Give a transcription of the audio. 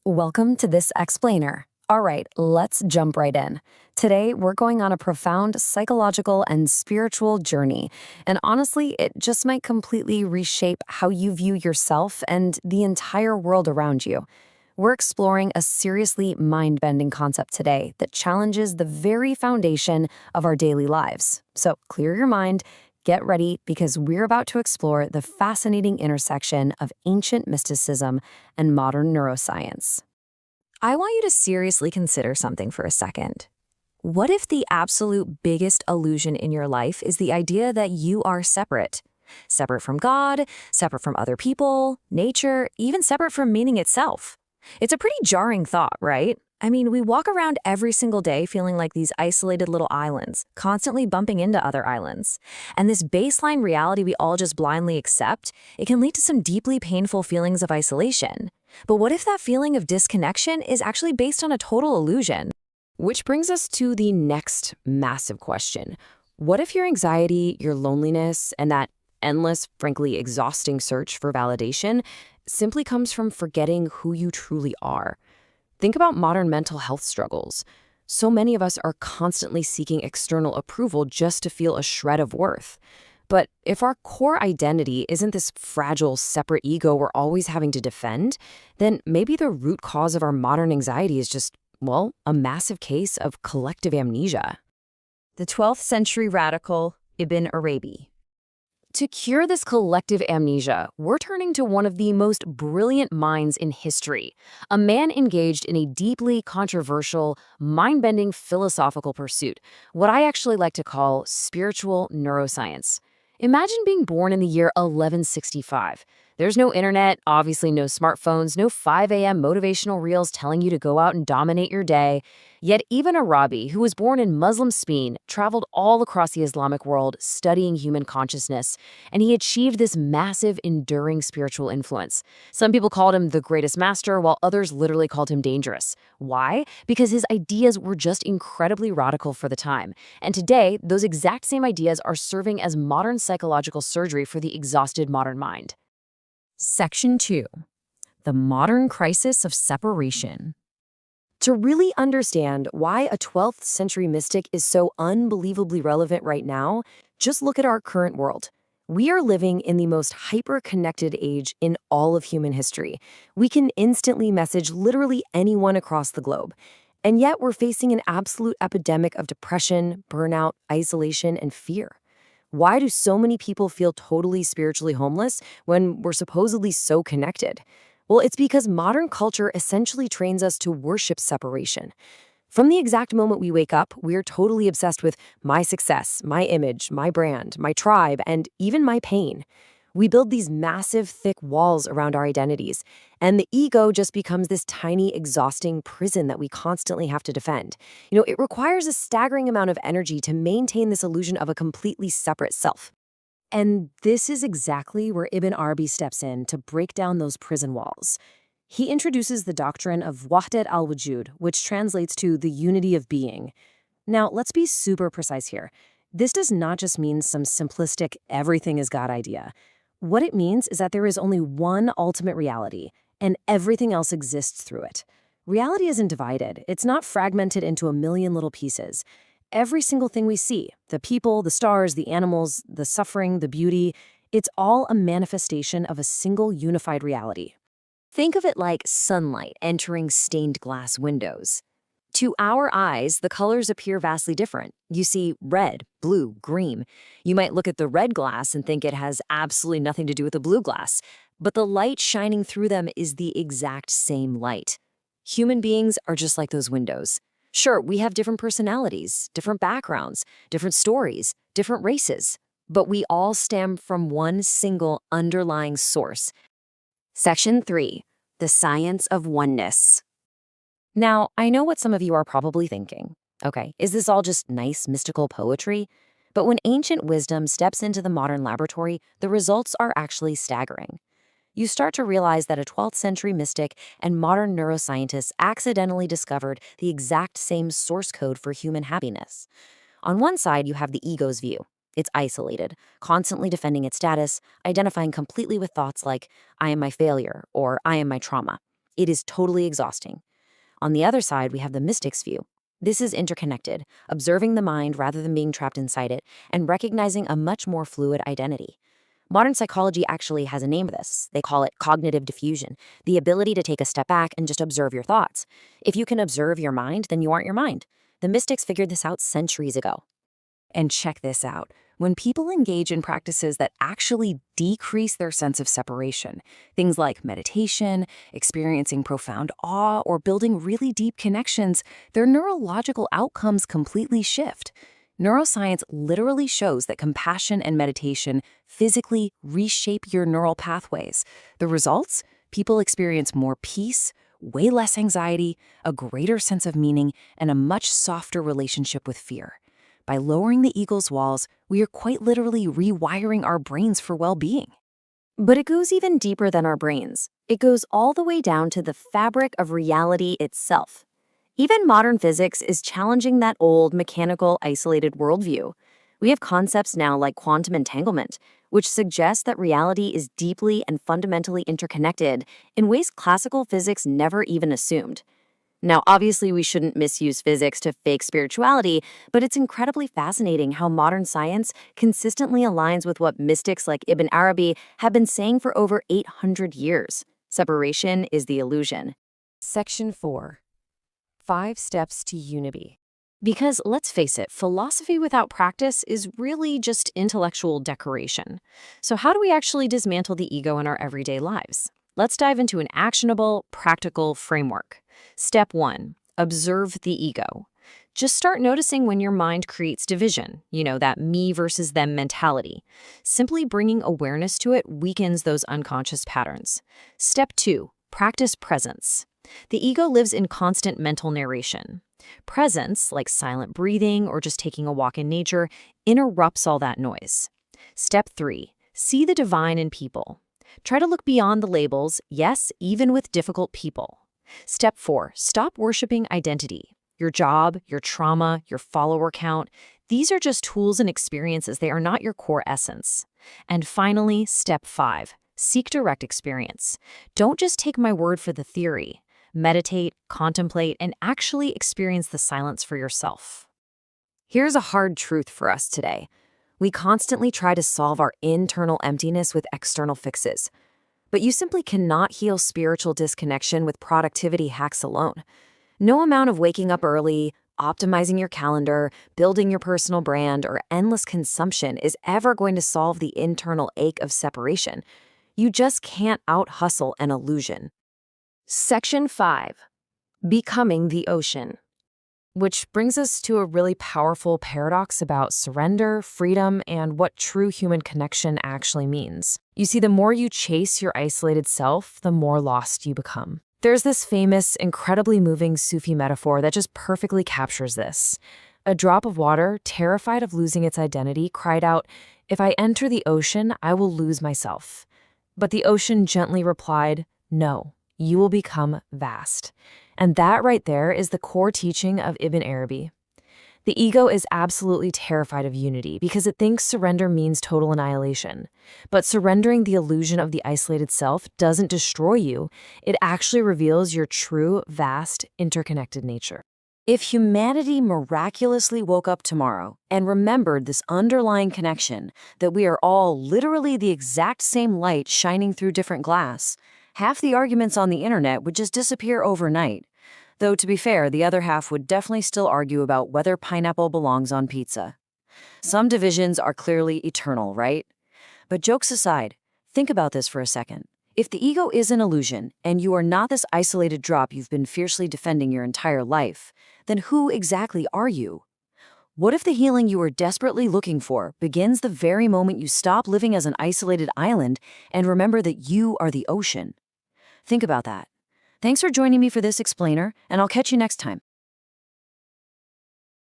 Welcome to this explainer. All right, let's jump right in. Today, we're going on a profound psychological and spiritual journey. And honestly, it just might completely reshape how you view yourself and the entire world around you. We're exploring a seriously mind-bending concept today that challenges the very foundation of our daily lives. So clear your mind, get ready, because we're about to explore the fascinating intersection of ancient mysticism and modern neuroscience. I want you to seriously consider something for a second. What if the absolute biggest illusion in your life is the idea that you are separate? Separate from God, separate from other people, nature, even separate from meaning itself. It's a pretty jarring thought, right? I mean, we walk around every single day feeling like these isolated little islands, constantly bumping into other islands. And this baseline reality we all just blindly accept, it can lead to some deeply painful feelings of isolation. But what if that feeling of disconnection is actually based on a total illusion? Which brings us to the next massive question. What if your anxiety, your loneliness, and that endless, frankly exhausting search for validation simply comes from forgetting who you truly are? Think about modern mental health struggles. So many of us are constantly seeking external approval just to feel a shred of worth. But if our core identity isn't this fragile, separate ego we're always having to defend, then maybe the root cause of our modern anxiety is just, well, a massive case of collective amnesia. The 12th century radical Ibn Arabi. To cure this collective amnesia, we're turning to one of the most brilliant minds in history, a man engaged in a deeply controversial, mind-bending philosophical pursuit, what I actually like to call spiritual neuroscience. Imagine being born in the year 1165. There's no internet, obviously no smartphones, no 5 a.m. motivational reels telling you to go out and dominate your day. Yet Ibn Arabi, who was born in Muslim Spain, traveled all across the Islamic world studying human consciousness, and he achieved this massive, enduring spiritual influence. Some people called him the greatest master, while others literally called him dangerous. Why? Because his ideas were just incredibly radical for the time. And today, those exact same ideas are serving as modern psychological surgery for the exhausted modern mind. Section 2. The modern crisis of separation. To really understand why a 12th century mystic is so unbelievably relevant right now, just look at our current world. We are living in the most hyper-connected age in all of human history. We can instantly message literally anyone across the globe. And yet we're facing an absolute epidemic of depression, burnout, isolation, and fear. Why do so many people feel totally spiritually homeless when we're supposedly so connected? Well, it's because modern culture essentially trains us to worship separation. From the exact moment we wake up, we're totally obsessed with my success, my image, my brand, my tribe, and even my pain. We build these massive, thick walls around our identities, and the ego just becomes this tiny, exhausting prison that we constantly have to defend. It requires a staggering amount of energy to maintain this illusion of a completely separate self. And this is exactly where Ibn Arabi steps in to break down those prison walls. He introduces the doctrine of Wahdat Al-Wujud, which translates to the unity of being. Now, let's be super precise here. This does not just mean some simplistic everything is God idea. What it means is that there is only one ultimate reality, and everything else exists through it. Reality isn't divided. It's not fragmented into a million little pieces. Every single thing we see, the people, the stars, the animals, the suffering, the beauty, it's all a manifestation of a single unified reality. Think of it like sunlight entering stained glass windows. To our eyes, the colors appear vastly different. You see red, blue, green. You might look at the red glass and think it has absolutely nothing to do with the blue glass, but the light shining through them is the exact same light. Human beings are just like those windows. Sure, we have different personalities, different backgrounds, different stories, different races, but we all stem from one single underlying source. Section 3. The Science of Oneness. Now, I know what some of you are probably thinking. Okay, is this all just nice mystical poetry? But when ancient wisdom steps into the modern laboratory, the results are actually staggering. You start to realize that a 12th century mystic and modern neuroscientists accidentally discovered the exact same source code for human happiness. On one side, you have the ego's view. It's isolated, constantly defending its status, identifying completely with thoughts like, I am my failure, or I am my trauma. It is totally exhausting. On the other side, we have the mystic's view. This is interconnected, observing the mind rather than being trapped inside it, and recognizing a much more fluid identity. Modern psychology actually has a name for this. They call it cognitive diffusion, the ability to take a step back and just observe your thoughts. If you can observe your mind, then you aren't your mind. The mystics figured this out centuries ago. And check this out. When people engage in practices that actually decrease their sense of separation, things like meditation, experiencing profound awe, or building really deep connections, their neurological outcomes completely shift. Neuroscience literally shows that compassion and meditation physically reshape your neural pathways. The results? People experience more peace, way less anxiety, a greater sense of meaning, and a much softer relationship with fear. By lowering the ego's walls, we are quite literally rewiring our brains for well-being. But it goes even deeper than our brains. It goes all the way down to the fabric of reality itself. Even modern physics is challenging that old, mechanical, isolated worldview. We have concepts now like quantum entanglement, which suggests that reality is deeply and fundamentally interconnected in ways classical physics never even assumed. Now, obviously, we shouldn't misuse physics to fake spirituality, but it's incredibly fascinating how modern science consistently aligns with what mystics like Ibn Arabi have been saying for over 800 years. Separation is the illusion. Section 4. 5 Steps to Unity. Because let's face it, philosophy without practice is really just intellectual decoration. So how do we actually dismantle the ego in our everyday lives? Let's dive into an actionable, practical framework. Step 1. Observe the ego. Just start noticing when your mind creates division, that me versus them mentality. Simply bringing awareness to it weakens those unconscious patterns. Step 2. Practice presence. The ego lives in constant mental narration. Presence, like silent breathing or just taking a walk in nature, interrupts all that noise. Step 3. See the divine in people. Try to look beyond the labels, yes, even with difficult people. Step 4. Stop worshiping identity. Your job, your trauma, your follower count, these are just tools and experiences. They are not your core essence. And finally, step 5. Seek direct experience. Don't just take my word for the theory. Meditate, contemplate, and actually experience the silence for yourself. Here's a hard truth for us today. We constantly try to solve our internal emptiness with external fixes. But you simply cannot heal spiritual disconnection with productivity hacks alone. No amount of waking up early, optimizing your calendar, building your personal brand, or endless consumption is ever going to solve the internal ache of separation. You just can't out-hustle an illusion. Section 5. Becoming the ocean. Which brings us to a really powerful paradox about surrender, freedom, and what true human connection actually means. You see, the more you chase your isolated self, the more lost you become. There's this famous, incredibly moving Sufi metaphor that just perfectly captures this. A drop of water, terrified of losing its identity, cried out, "If I enter the ocean, I will lose myself." But the ocean gently replied, "No, you will become vast." And that right there is the core teaching of Ibn Arabi. The ego is absolutely terrified of unity because it thinks surrender means total annihilation. But surrendering the illusion of the isolated self doesn't destroy you. It actually reveals your true, vast, interconnected nature. If humanity miraculously woke up tomorrow and remembered this underlying connection, that we are all literally the exact same light shining through different glass, half the arguments on the internet would just disappear overnight. Though, to be fair, the other half would definitely still argue about whether pineapple belongs on pizza. Some divisions are clearly eternal, right? But jokes aside, think about this for a second. If the ego is an illusion, and you are not this isolated drop you've been fiercely defending your entire life, then who exactly are you? What if the healing you are desperately looking for begins the very moment you stop living as an isolated island and remember that you are the ocean? Think about that. Thanks for joining me for this explainer, and I'll catch you next time.